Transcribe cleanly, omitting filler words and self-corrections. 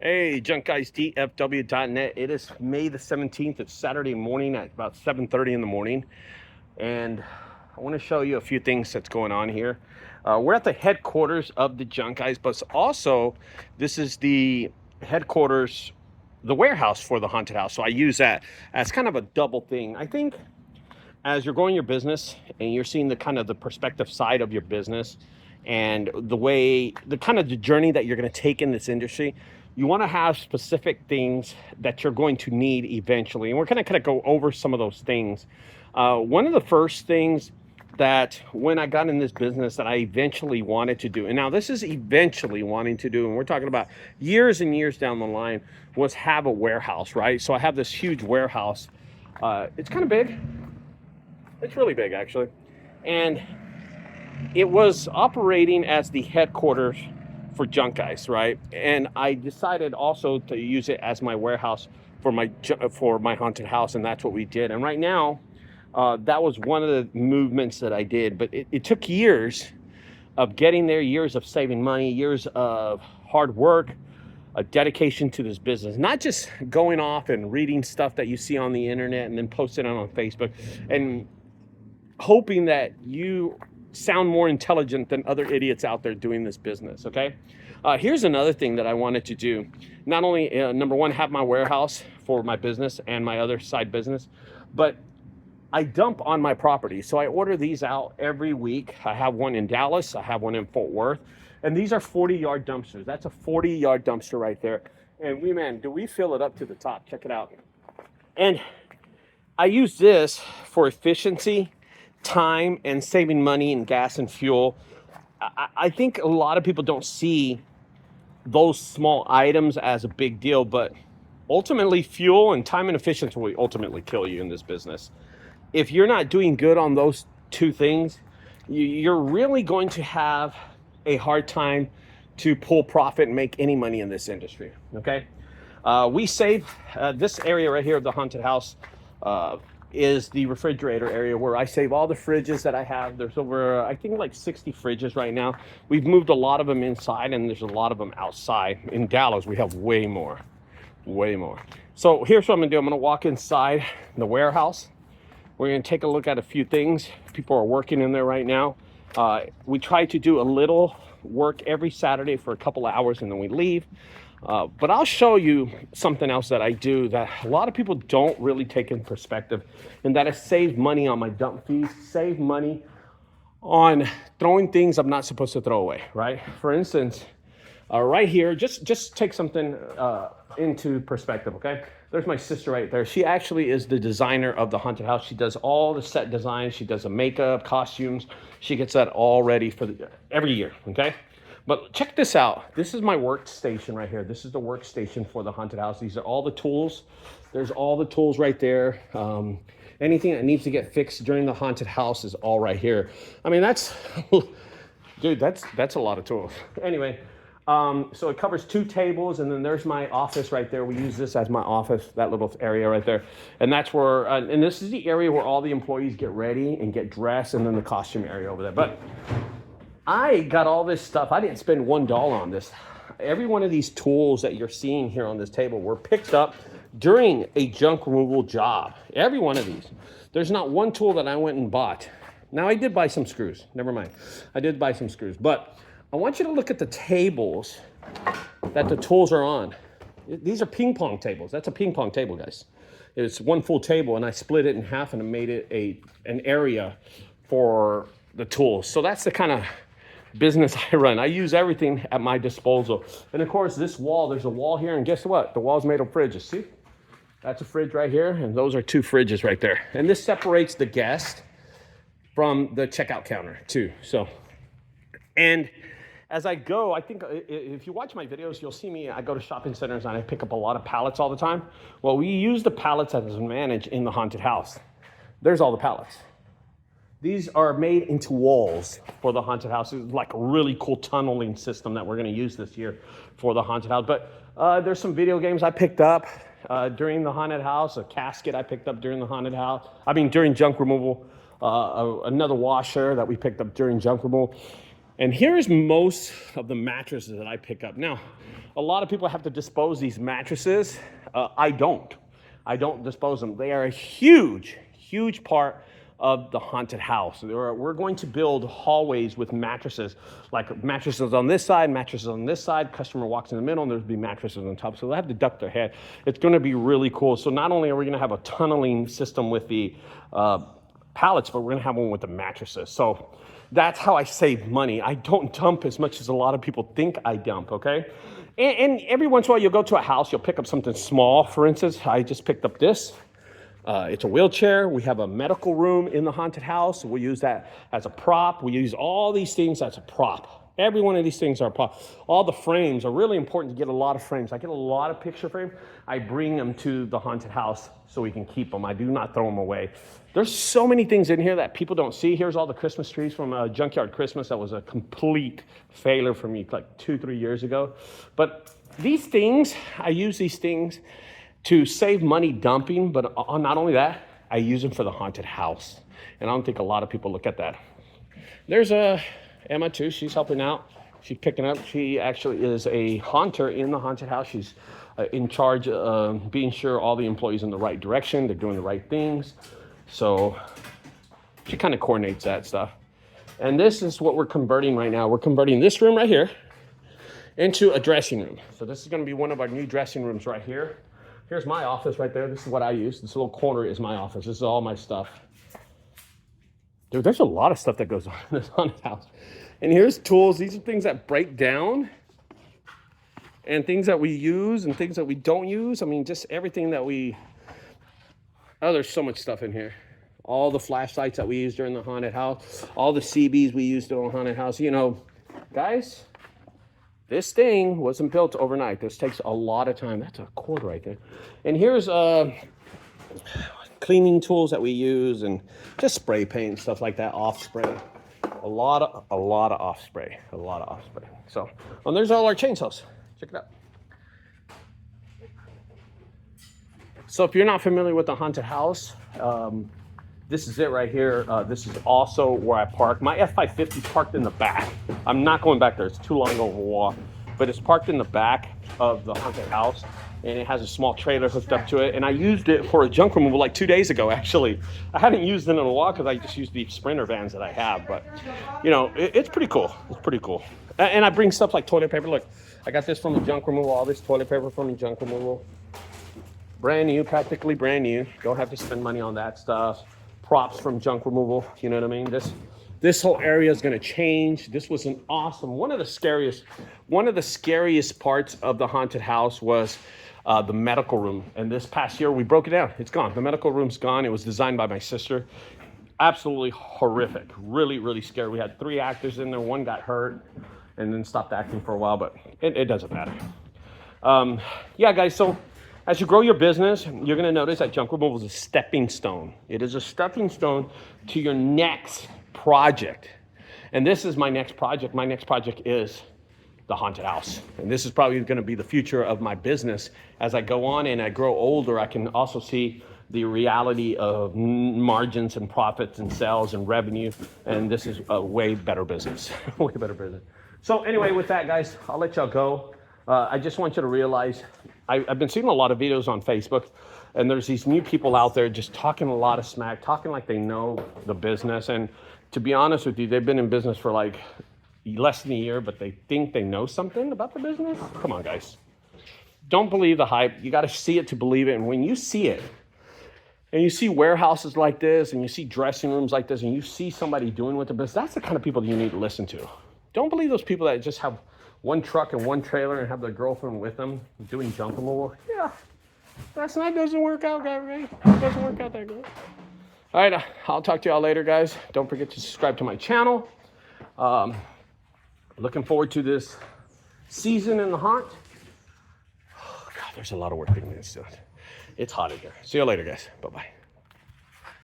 Hey, junkguysdfw.net. It is May the 17th. It's Saturday morning at about 7:30 in the morning. And I want to show you a few things that's going on here. We're at the headquarters of the Junk Guys, but also this is the headquarters, the warehouse for the haunted house. So I use that as kind of a double thing. I think as you're growing your business and you're seeing the kind of the perspective side of your business and the kind of the journey that you're going to take in this industry, you want to have specific things that you're going to need eventually. And we're going to kind of go over some of those things. One of the first things that when I got in this business that I eventually wanted to do, and now this is eventually wanting to do, and we're talking about years and years down the line, was have a warehouse, right? So I have this huge warehouse. It's kind of big. It's really big, actually. And it was operating as the headquarters for Junk Guys, right? And I decided also to use it as my warehouse for my haunted house, and that's what we did. And right now, that was one of the movements that I did, but it took years of getting there, years of saving money, years of hard work, a dedication to this business, not just going off and reading stuff that you see on the internet and then posting it on Facebook and hoping that you sound more intelligent than other idiots out there doing this business, okay? Here's another thing that I wanted to do. Not only, number one, have my warehouse for my business and my other side business, but I dump on my property. So I order these out every week. I have one in Dallas, I have one in Fort Worth, and these are 40-yard dumpsters. That's a 40-yard dumpster right there. And do we fill it up to the top. Check it out. And I use this for efficiency, time, and saving money in gas and fuel. I think a lot of people don't see those small items as a big deal, but ultimately fuel and time and efficiency will ultimately kill you in this business. If you're not doing good on those two things, you're really going to have a hard time to pull profit and make any money in this industry, okay? We save this area right here of the haunted house is the refrigerator area where I save all the fridges that I have. There's over, I think, like 60 fridges right now. We've moved a lot of them inside, and there's a lot of them outside. In Dallas, we have way more. So here's what I'm gonna do. I'm gonna walk inside the warehouse. We're gonna take a look at a few things. People are working in there right now. We try to do a little work every Saturday for a couple of hours, and then we leave. But I'll show you something else that I do that a lot of people don't really take in perspective, and that is save money on my dump fees, save money on throwing things I'm not supposed to throw away, right? For instance, right here, just take something into perspective, okay? There's my sister right there. She actually is the designer of the haunted house. She does all the set designs. She does the makeup, costumes. She gets that all ready for every year, okay? But check this out. This is my workstation right here. This is the workstation for the haunted house. These are all the tools. There's all the tools right there. Anything that needs to get fixed during the haunted house is all right here. I mean, dude, that's a lot of tools. Anyway, so it covers 2 tables, and then there's my office right there. We use this as my office, that little area right there. And that's where, and this is the area where all the employees get ready and get dressed, and then the costume area over there. But I got all this stuff. I didn't spend $1 on this. Every one of these tools that you're seeing here on this table were picked up during a junk removal job. Every one of these. There's not one tool that I went and bought. Now, I did buy some screws. Never mind. I did buy some screws. But I want you to look at the tables that the tools are on. These are ping pong tables. That's a ping pong table, guys. It's one full table, and I split it in half and made it an area for the tools. So that's the kind of business I run. I use everything at my disposal. And of course, this wall, there's a wall here, and guess what? The wall's made of fridges. See? That's a fridge right here, and those are 2 fridges right there. And this separates the guest from the checkout counter too. So, and as I go, I think if you watch my videos, you'll see me, I go to shopping centers and I pick up a lot of pallets all the time. Well, we use the pallets as an advantage in the haunted house. There's all the pallets. These are made into walls for the haunted house. It's like a really cool tunneling system that we're going to use this year for the haunted house. But there's some video games I picked up during the haunted house, a casket I picked up during the haunted house. I mean, during junk removal, another washer that we picked up during junk removal. And here is most of the mattresses that I pick up. Now, a lot of people have to dispose these mattresses. I don't dispose them. They are a huge, huge part of the haunted house. We're going to build hallways with mattresses, like mattresses on this side, mattresses on this side. Customer walks in the middle, and there'll be mattresses on top. So they'll have to duck their head. It's going to be really cool. So not only are we going to have a tunneling system with the pallets, but we're going to have one with the mattresses. So that's how I save money. I don't dump as much as a lot of people think I dump, okay? And every once in a while, you'll go to a house, you'll pick up something small. For instance, I just picked up this. It's a wheelchair. We have a medical room in the haunted house. We use that as a prop. We use all these things as a prop. Every one of these things are a prop. All the frames are really important to get a lot of frames. I get a lot of picture frames. I bring them to the haunted house so we can keep them. I do not throw them away. There's so many things in here that people don't see. Here's all the Christmas trees from Junkyard Christmas. That was a complete failure for me like 2-3 years ago. But these things, I use these things to save money dumping, but not only that, I use them for the haunted house. And I don't think a lot of people look at that. There's Emma too, she's helping out. She's picking up. She actually is a haunter in the haunted house. She's in charge of being sure all the employees in the right direction, they're doing the right things. So she kind of coordinates that stuff. And this is what we're converting right now. We're converting this room right here into a dressing room. So this is gonna be one of our new dressing rooms right here. Here's my office right there. This is what I use. This little corner is my office. This is all my stuff. Dude, there's a lot of stuff that goes on in this haunted house. And here's tools. These are things that break down and things that we use and things that we don't use. I mean, just everything that we... Oh, there's so much stuff in here. All the flashlights that we use during the haunted house. All the CBs we use during the haunted house. You know, guys... This thing wasn't built overnight. This takes a lot of time. That's a cord right there. And here's cleaning tools that we use and just spray paint and stuff like that. Off spray. A lot of off spray. A lot of off spray. So, and there's all our chainsaws. Check it out. So if you're not familiar with the haunted house, this is it right here. This is also where I park. My F550 parked in the back. I'm not going back there. It's too long to walk. But it's parked in the back of the haunted house, and it has a small trailer hooked up to it. And I used it for a junk removal like 2 days ago, actually. I haven't used it in a while because I just use the Sprinter vans that I have. But, you know, it's pretty cool. It's pretty cool. And I bring stuff like toilet paper. Look, I got this from the junk removal. All this toilet paper from the junk removal. Brand new, practically brand new. Don't have to spend money on that stuff. Props from junk removal, you know what I mean? This whole area is going to change. This was an awesome, one of the scariest parts of the haunted house was the medical room. And this past year we broke it down. It's gone. The medical room's gone. It was designed by my sister. Absolutely horrific. Really, really scary. We had 3 actors in there. One got hurt and then stopped acting for a while, but it doesn't matter. Yeah, guys, so as you grow your business, you're going to notice that junk removal is a stepping stone. It is a stepping stone to your next project. And this is my next project. My next project is the haunted house. And this is probably going to be the future of my business. As I go on and I grow older, I can also see the reality of margins and profits and sales and revenue. And this is a way better business. Way better business. So anyway, with that, guys, I'll let y'all go. I just want you to realize I've been seeing a lot of videos on Facebook, and there's these new people out there just talking a lot of smack, talking like they know the business. And to be honest with you, they've been in business for like less than a year, but they think they know something about the business. Come on, guys. Don't believe the hype. You got to see it to believe it. And when you see it, and you see warehouses like this, and you see dressing rooms like this, and you see somebody doing with the business, that's the kind of people that you need to listen to. Don't believe those people that just have one truck and one trailer and have their girlfriend with them doing junk removal. Yeah, that's not, doesn't work out, guys. It doesn't work out that good. All right, I'll talk to y'all later, guys. Don't forget to subscribe to my channel. Looking forward to this season in the haunt. Oh, God, there's a lot of work being done. It's hot in here. See you later, guys. Bye-bye.